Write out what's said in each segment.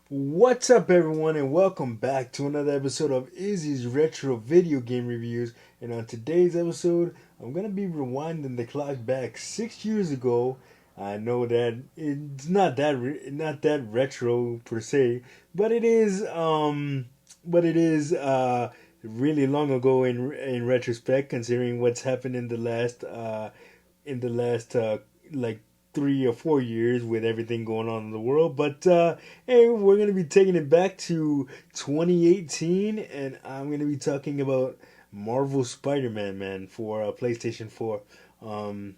What's up, everyone, and welcome back to another episode of Izzy's Retro Video Game Reviews. And on today's episode, I'm gonna be rewinding the clock back 6 years ago. I know that it's not that retro per se, but it is really long ago in retrospect, considering what's happened in the last like 3 or 4 years with everything going on in the world. But hey, we're going to be taking it back to 2018, and I'm going to be talking about Marvel Spider-Man, man, for PlayStation 4. Um,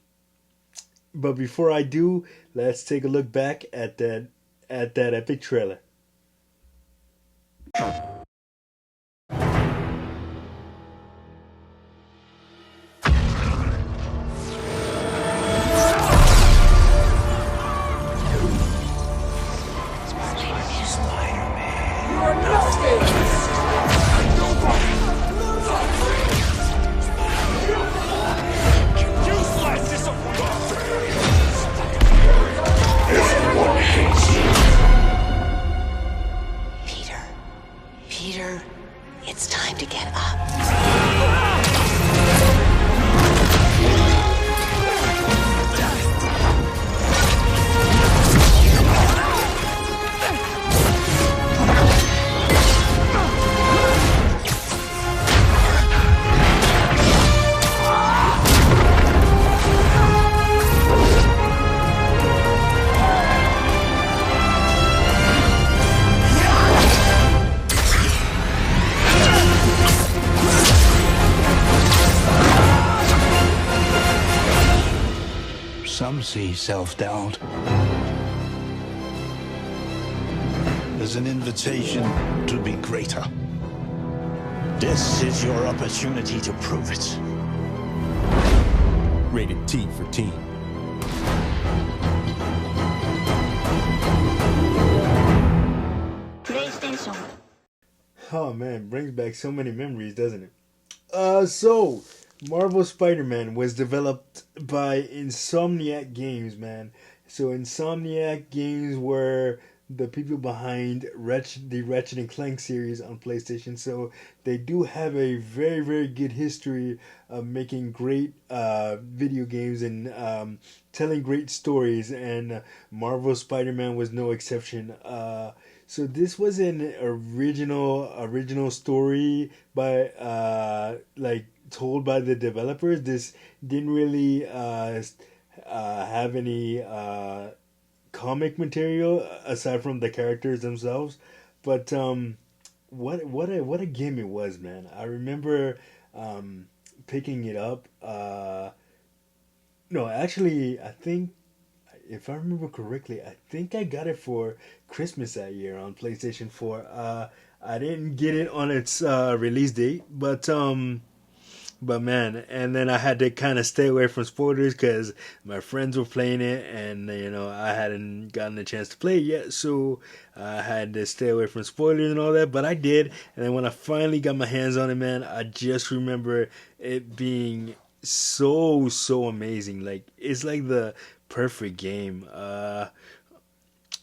but before I do, let's take a look back at that epic trailer. Peter, Peter, it's time to get up. Some see self-doubt as an invitation to be greater. This is your opportunity to prove it. Rated T for teen. PlayStation. Oh man, brings back so many memories, doesn't it? So Marvel Spider-Man was developed by Insomniac Games, man. So Insomniac Games were the people behind the Ratchet and Clank series on PlayStation. So they do have a very, very good history of making great video games and telling great stories. And Marvel Spider-Man was no exception. So this was an original story by like told by the developers. This didn't really have any comic material aside from the characters themselves. But what a game it was, man! I remember picking it up. No, actually, I think if I remember correctly, I think I got it for Christmas that year on PlayStation 4. I didn't get it on its release date, but man, and then I had to kind of stay away from spoilers because my friends were playing it, and I hadn't gotten a chance to play it yet, so I had to stay away from spoilers and all that. But I did, and then when I finally got my hands on it, man, I just remember it being so amazing. Like it's like the perfect game.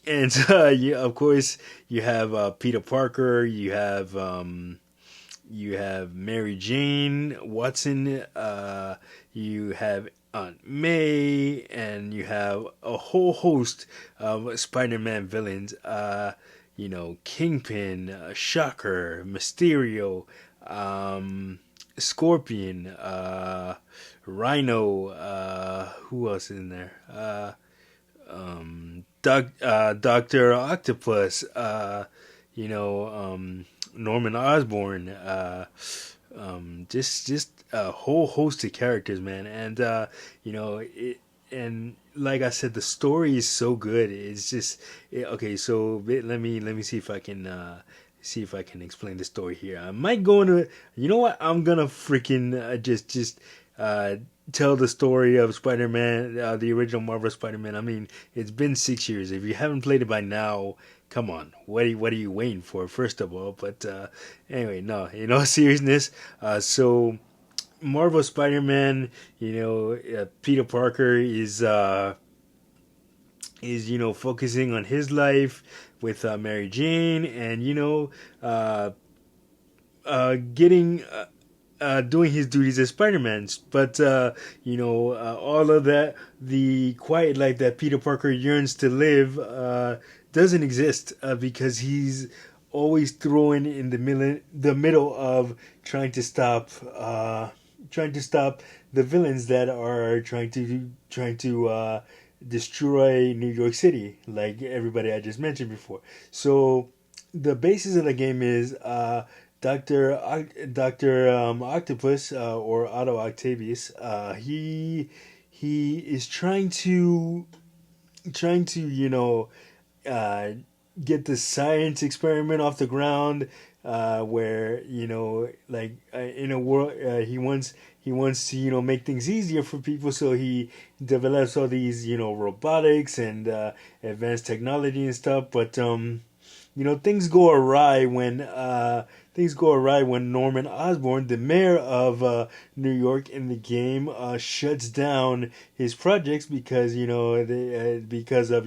And yeah, of course, you have Peter Parker. You have Mary Jane Watson. You have Aunt May, and you have a whole host of Spider-Man villains. Kingpin, Shocker, Mysterio, Scorpion, Rhino. Who else is in there? Doctor Octopus. Norman Osborn, just a whole host of characters, man, and and like I said, the story is so good. It's just okay. So let me see if I can explain the story here. I might go into, you know what? I'm gonna freaking just uh, tell the story of Spider-Man, the original Marvel Spider-Man. I mean, it's been 6 years. If you haven't played it by now, come on, what are you waiting for? First of all, but anyway, no, in all seriousness, so Marvel Spider-Man, Peter Parker is focusing on his life, with Mary Jane, and getting doing his duties as Spider-Man. But all of that, the quiet life that Peter Parker yearns to live, doesn't exist because he's always thrown in the middle of trying to stop trying to stop the villains that are trying to destroy New York City, like everybody I just mentioned before. So the basis of the game is Doctor Octopus, or Otto Octavius. He is trying to uh, get the science experiment off the ground, where in a world, he wants to make things easier for people, so he develops all these robotics and advanced technology and stuff. But things go awry when Norman Osborn, the mayor of New York in the game, shuts down his projects because because of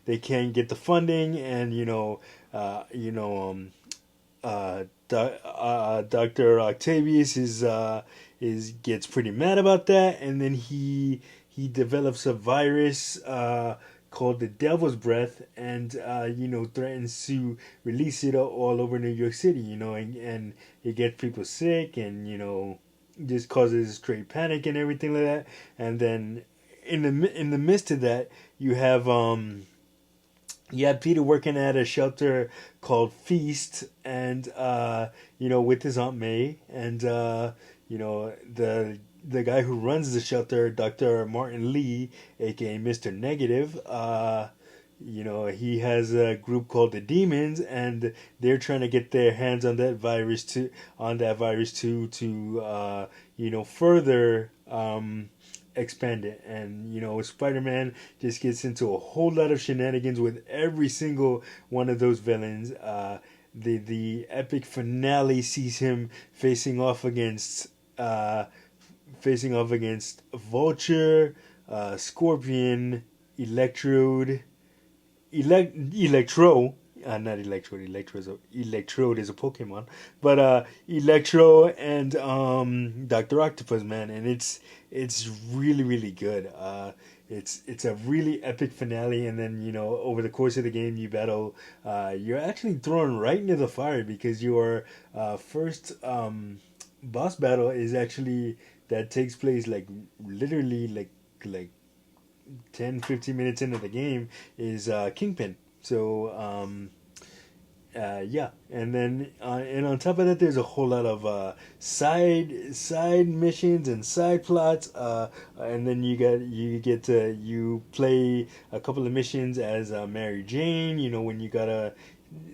they can't get the funding, and Doctor Octavius is gets pretty mad about that, and then he develops a virus called the Devil's Breath, and threatens to release it all over New York City. And it gets people sick, and just causes straight panic and everything like that. And then in the midst of that, you have Peter working at a shelter called Feast, and with his Aunt May, and the guy who runs the shelter, Dr. Martin Lee, aka Mr. Negative. He has a group called the Demons, and they're trying to get their hands on that virus to further expand it. And Spider-Man just gets into a whole lot of shenanigans with every single one of those villains. The epic finale sees him facing off against Vulture, Scorpion, Electro. Not Electrode. Electrode is a Pokemon, but Electro and Doctor Octopus, man, and it's really really good. It's a really epic finale, and then over the course of the game you battle. You're actually thrown right into the fire because your first boss battle is actually that takes place like literally like 10-15 minutes into the game is Kingpin. So yeah, and on top of that, there's a whole lot of side missions and side plots. And then you play a couple of missions as Mary Jane. When you gotta.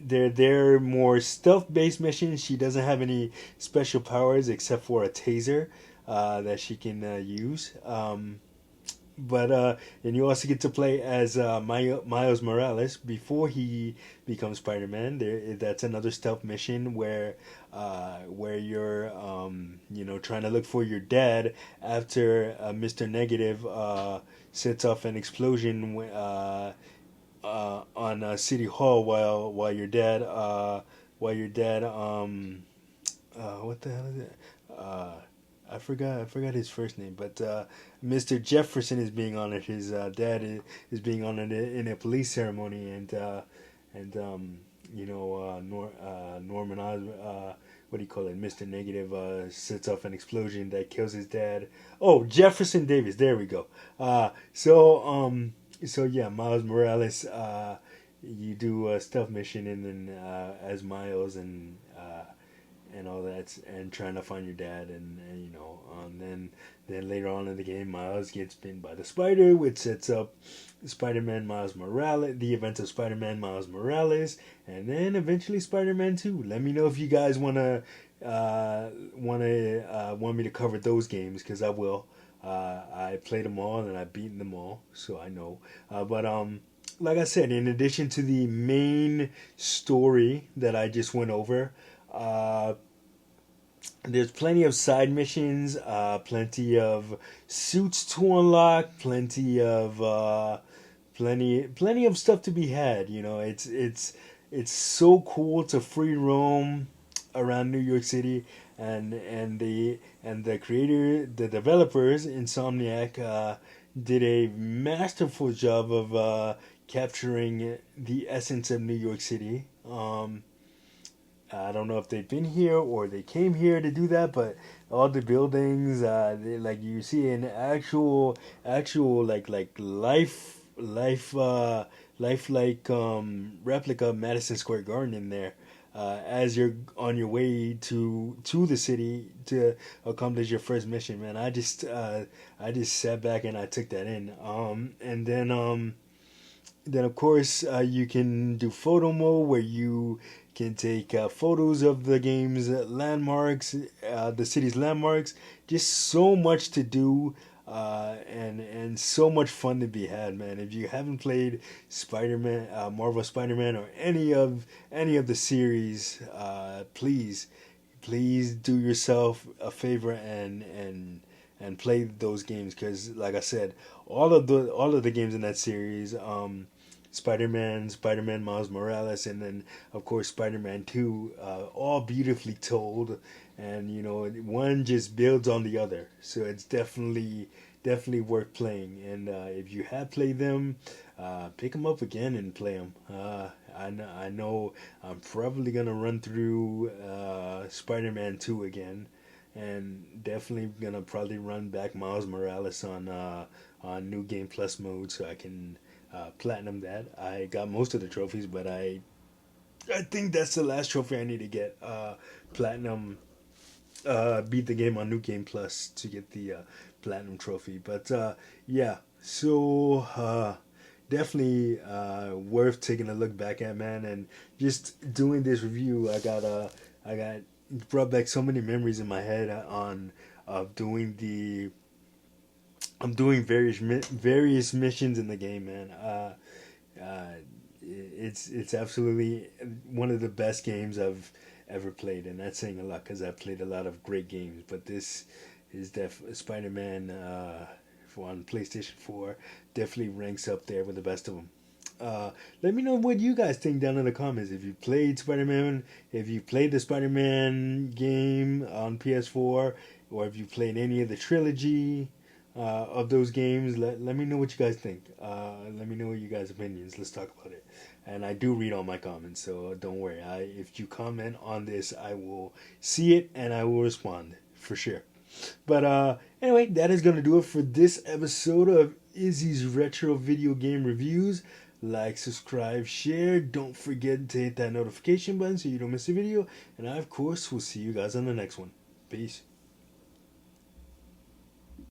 They're more stealth based missions. She doesn't have any special powers except for a taser that she can use. But and you also get to play as Miles Morales before he becomes Spider-Man. That's another stealth mission where you're trying to look for your dad after Mr. Negative sets off an explosion on City Hall while your dad what the hell is it? I forgot his first name, but Mr. Jefferson is being honored. His dad is being honored in a police ceremony, and Norman what do you call it? Mr. Negative sets off an explosion that kills his dad. Oh, Jefferson Davis. There we go. So yeah, Miles Morales. You do a stealth mission, and then as Miles and all that, and trying to find your dad, and then later on in the game, Miles gets bitten by the spider, which sets up Spider-Man Miles Morales, the events of Spider-Man Miles Morales, and then eventually Spider-Man 2. Let me know if you guys want me to cover those games, because I will. I played them all and I've beaten them all, so I know. But like I said, in addition to the main story that I just went over, there's plenty of side missions, plenty of suits to unlock, plenty of stuff to be had. You know, it's so cool to free roam around New York City, and the creator, the developers, Insomniac, did a masterful job of capturing the essence of New York City. I don't know if they've been here or they came here to do that, but all the buildings, like you see an actual like life like replica of Madison Square Garden in there. As you're on your way to the city to accomplish your first mission, man, I just sat back and I took that in. And then of course you can do photo mode where you can take photos of the game's landmarks, the city's landmarks. Just so much to do, and so much fun to be had, man. If you haven't played Spider-Man, Marvel Spider-Man, or any of the series, please do yourself a favor and play those games, because like I said, all of the games in that series, Spider-Man Miles Morales, and then of course Spider-Man 2, all beautifully told, and you know, one just builds on the other, so it's definitely worth playing. And if you have played them, pick them up again and play them. I know I'm probably gonna run through Spider-Man 2 again, and definitely gonna probably run back Miles Morales on New Game Plus mode, so I can platinum that. I got most of the trophies, but I think that's the last trophy I need to get. Platinum, beat the game on New Game Plus to get the platinum trophy. But yeah, so definitely worth taking a look back at, man. And just doing this review, I got brought back so many memories in my head on of doing the I'm doing various missions in the game, man. It's absolutely one of the best games I've ever played, and that's saying a lot because I've played a lot of great games. But this is Spider-Man on PlayStation 4 definitely ranks up there with the best of them. Let me know what you guys think down in the comments. If you played Spider-Man, if you played the Spider-Man game on PS4, or if you played any of the trilogy of those games, let me know what you guys think. Let me know your guys' opinions. Let's talk about it. And I do read all my comments, so don't worry. If you comment on this, I will see it and I will respond for sure. But anyway, that is going to do it for this episode of Izzy's Retro Video Game Reviews. Like, subscribe, share. Don't forget to hit that notification button so you don't miss a video. And I, of course, will see you guys on the next one. Peace.